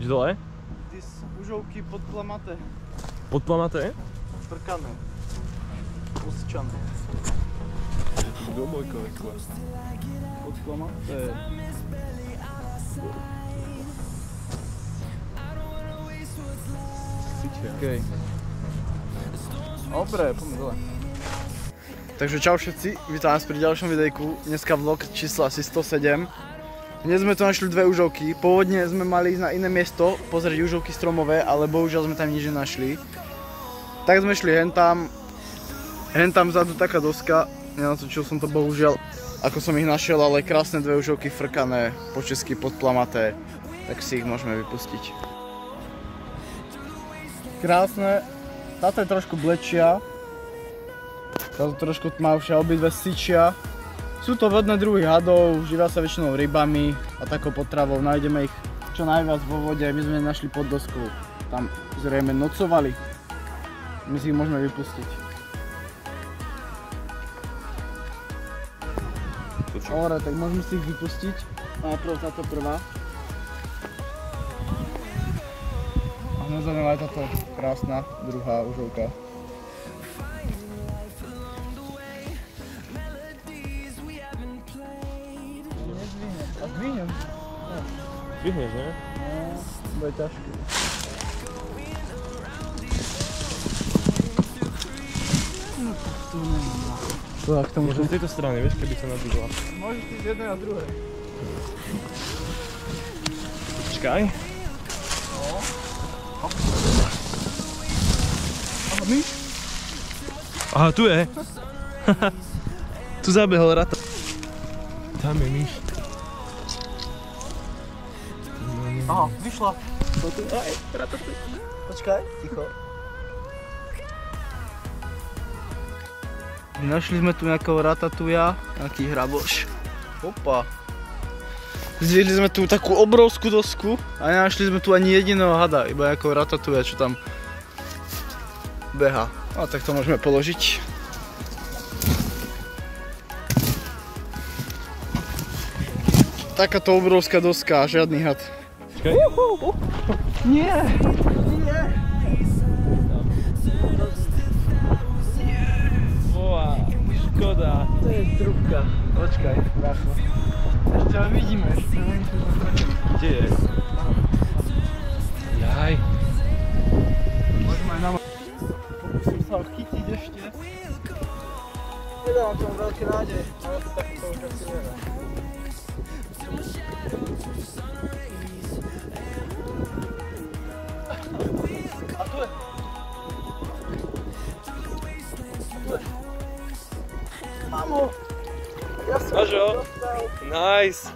Že dole? Ty užovky podplamaté. Podplamaté? Frkané. Usčané. Je to globojkové skôr. Podplamaté. Okay. Dobre, poďme dole. Takže čau všetci, vítam vás pri ďalšom videjku. Dneska vlog číslo asi 107. Dnes sme tu našli dve užovky. Pôvodne sme mali ísť na iné miesto, pozrieť užovky stromové, ale bohužiaľ sme tam nič nenašli. Tak sme šli hentam vzadu taká doska. Nenatočil som to bohužiaľ, ako som ich našiel, ale krásne dve užovky frkané, po česky podplamaté. Tak si ich môžeme vypustiť. Krásne. Táto je trošku blečia. Táto trošku tmavšia, obidve syčia. Sú to vodné druhy hadov, živia sa väčšinou rybami a takou potravou. Nájdeme ich čo najviac vo vode. My sme našli pod doskou. Tam zrejme nocovali. My si ich môžeme vypustiť. Dobre, tak môžeme si ich vypustiť. Najprv táto prvá. A nazveme aj táto krásna druhá užovka. Zdvihnem. Zdvihneš, ne? No, bude ťažké. Tak to môžem z tejto strany, vieš, keby sa nadvídla. Môžeš ísť z jednej a druhej. Počkaj. No. Aha, myš? Aha, tu je. Tu zabehol rata. Tam je myš. Aha, vyšla. Aj, ratatuj. Počkaj, ticho. Našli sme tu nejakého ratatuja, nejaký hraboš. Opa. Zviedli sme tu takú obrovskú dosku a nenašli sme tu ani jediného hada, iba nejakého ratatuja, čo tam beha. A tak to môžeme položiť. Takáto obrovská doska, žiadny had. Počkaj. Nie! Nie! Boha, škoda. To je trúbka. Počkaj, brácho. Ešte ale vidíme, ešte neviem, čo sme stratili. Kde je? Jaj. Môžeme aj na pokúsim sa ho chytiť ešte. Nedávam tomu veľké nádej, ale to takto už asi neviem. A tu je. Mamo! Ja som Máš ho? dostal. Nice.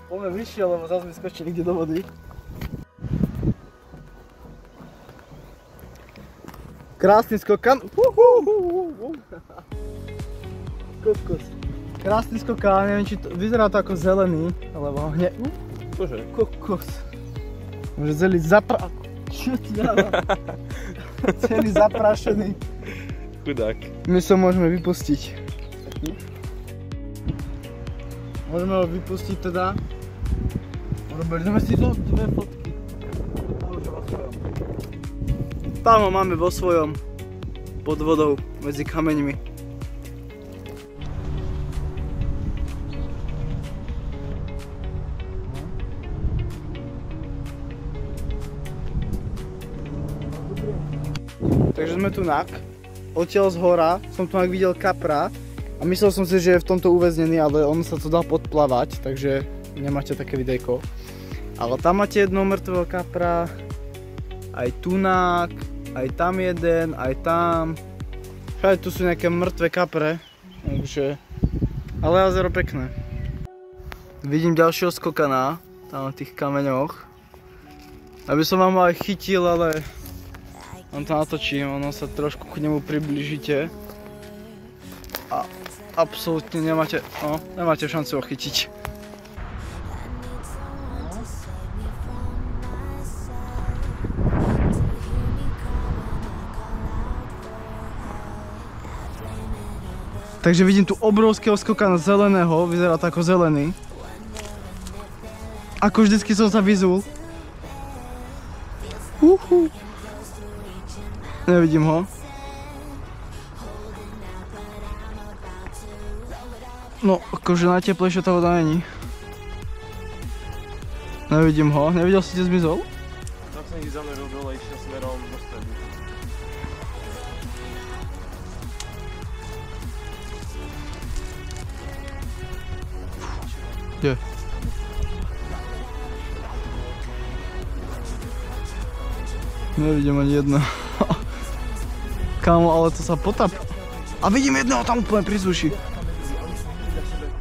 Poďme vyššie, lebo zase mi skočí niekde do vody. Krásny skokan. Kokos. Krásny skokan, neviem či to vyzerá to ako zelený, alebo hne... Bože. Kokos. Môže celý Čo ti dáva? Celý zaprašený. Chudák. My sa môžeme vypustiť. Môžeme ho vypustiť teda. Robili sme si to dve fotky. Tam ho máme vo svojom. Pod vodou, medzi kameňmi. Takže sme tu nak. Odtiaľ z hora som tu videl kapra a myslel som si, že je v tomto uväznený, ale on sa tu dal podplavať, takže nemáte také videjko. Ale tam máte jedno mŕtvého kapra, aj tunák, aj tam jeden, aj tam. Všade tu sú nejaké mŕtve kapre, takže... Ale jazero pekné. Vidím ďalšieho skokana, tam na tých kameňoch. Aby som vám ho aj chytil, ale... On to natočí, ono sa trošku k nemu priblížite a absolútne nemáte šancu ho chytiť. Takže vidím tu obrovského skokana zeleného, vyzerá to ako zelený. Ako vždycky som sa vyzul. Nevidím ho. No, akože najteplejšia tá voda není. Nevidím ho. Nevidel si, kde zmizol? Tak som ich zameril dole, išiel smerom do stredu. Kde? Nevidím ani jedno. Kámo, ale to sa potap. A vidím jedného tam úplne pri suši.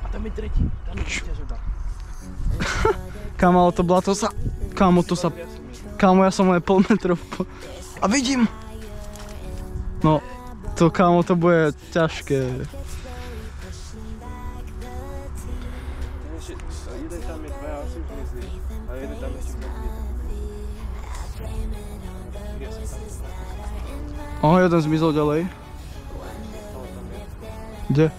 A tam je tretí, tam je tretia žeba. Kámo, ale to blato sa... Kámo, to sa... Kámo, ja som len pol metrov. A vidím! No, to kámo, to bude ťažké. Jeden tam je tvoja asi už myslí, a jeden tam ešte mŕtvý. Aha, jeden zmizol ďalej. Kde?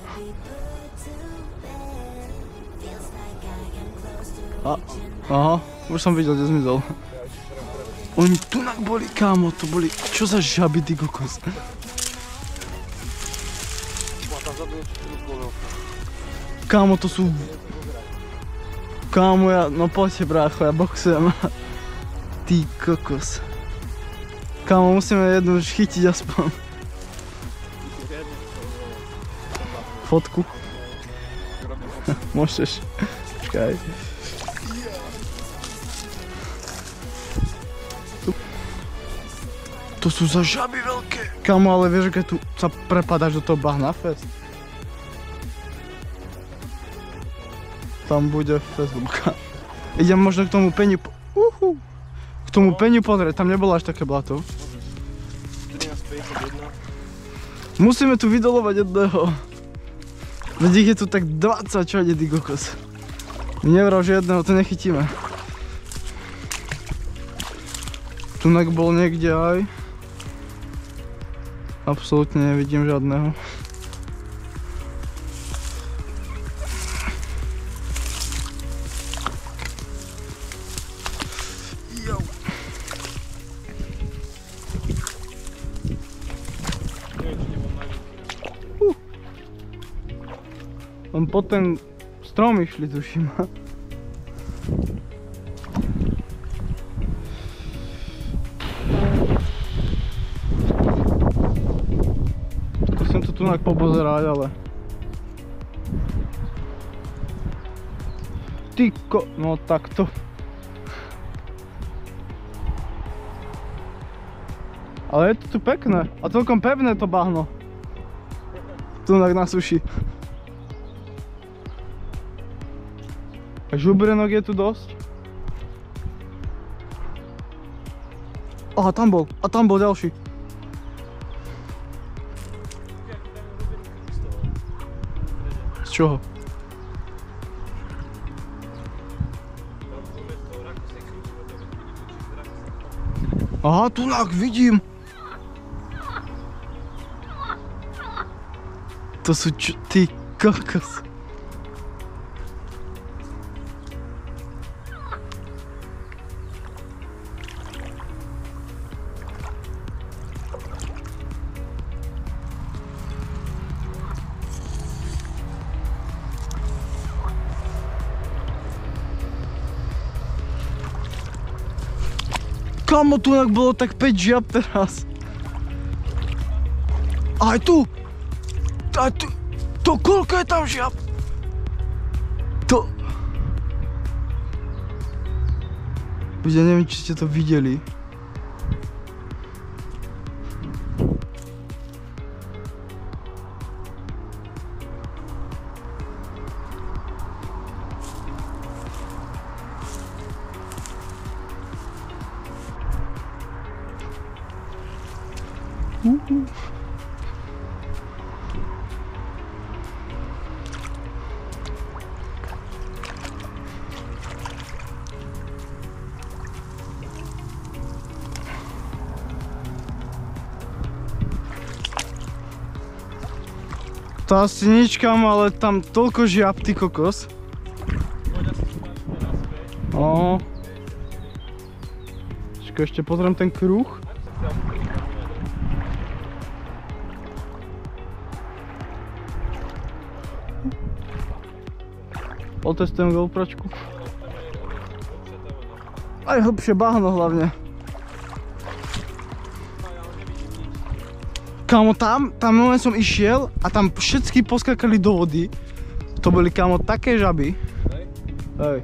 Aha, už som videl, kde zmizol. Oni tunak boli, kámo, to boli... Čo za žaby, ty kokos? Kámo, to sú... Kámo, ja... No poďte, brácho, ja boxujem. Ty kokos. Kámo, musíme jednu už chytiť aspoň. Fotku? Môžeš. Počkaj. To sú za žaby veľké. Kámo, ale vieš, keď tu sa prepadáš do toho bahna fest? Tam bude Facebooka. Idem možno k tomu peniu... K tomu peniu pozrieť, tam nebolo až také blato. 13:51. Musíme tu vydolovať jedného. Veď ich je tu tak 20, čo ide, ty kokos. Nevral, že jedného to nechytíme. Tunak bol niekde aj. Absolútne nevidím žiadneho. On pod ten strom išli, tuším. Skúsim to tunak popozerať, ale... Ty ko... No takto. Ale je to tu pekné. A celkom pevné to bahno. Tunak na suši. A žubrenok je tu dosť. Aha, tam bol ďalší. Z čoho? Aha, tunak, vidím. To sú čo, ty kokos. Kamo, tunak bolo tak 5 žiab teraz. Aj tu! Aj tu! To koľko je tam žiab? To... Ja neviem, či ste to videli. To asi nič, kam, ale tam toľko žiab, ty kokos. No. Ešte pozriem ten kruh. Otestujem GoPročku. Aj hlbšie bahno hlavne. Kámo, tam moment som išiel a tam všetky poskakali do vody. To boli, kámo, také žaby. Hej.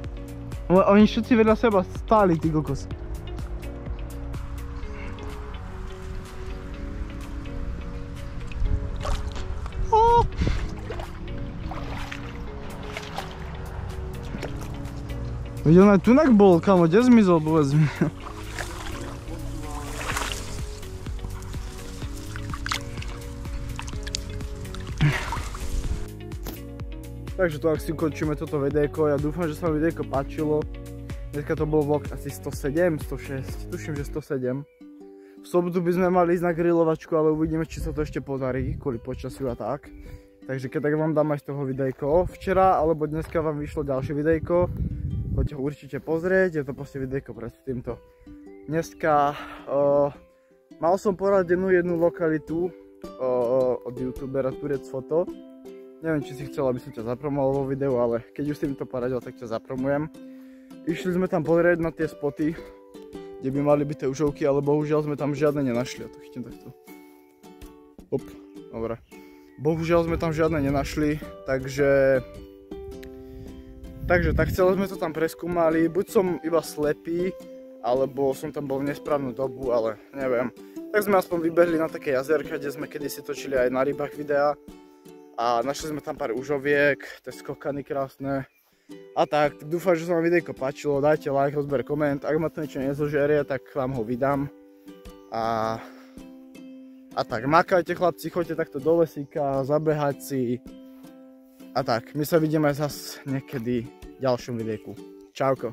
Oni všetci vedľa seba stáli, ty kokos. Videl, aj tunak bol, kámo, kde zmizol, povedz mi. Takže to asi ukončíme toto videjko, ja dúfam, že sa vám videjko páčilo. Dneska to bol vlog asi 107, 106, tuším, že 107. V sobotu by sme mali ísť na grilovačku, ale uvidíme, či sa to ešte podarí, kvôli počasiu a tak. Takže keď tak vám dám aj z toho videjko. Včera alebo dneska vám vyšlo ďalšie videjko. Poďte ho určite pozrieť, je to proste videjko pred týmto. Dneska mal som poradenú jednu lokalitu od youtubera Turec Foto. Neviem, či si chcel, aby som ťa zapromoval vo videu, ale keď už si mi to poradil, tak ťa zapromujem. Išli sme tam pozrieť na tie spoty, kde by mali byť tie užovky, ale bohužiaľ sme tam žiadne nenašli. Ja to chytím takto. Hop, dobre. Bohužiaľ sme tam žiadne nenašli, takže tak celé sme to tam preskúmali. Buď som iba slepý, alebo som tam bol v nesprávnu dobu, ale neviem. Tak sme aspoň vybehli na také jazerka, kde sme kedysi točili aj na rybách videa. A našli sme tam pár užoviek, tie skokany krásne. A tak dúfam, že sa vám videjko páčilo, dajte like, odber, koment. Ak ma to niečo nezožerie, tak vám ho vydám. A tak, makajte chlapci, choďte takto do lesíka, zabehať si. A tak, my sa vidíme zase niekedy v ďalšom videjku. Čauko.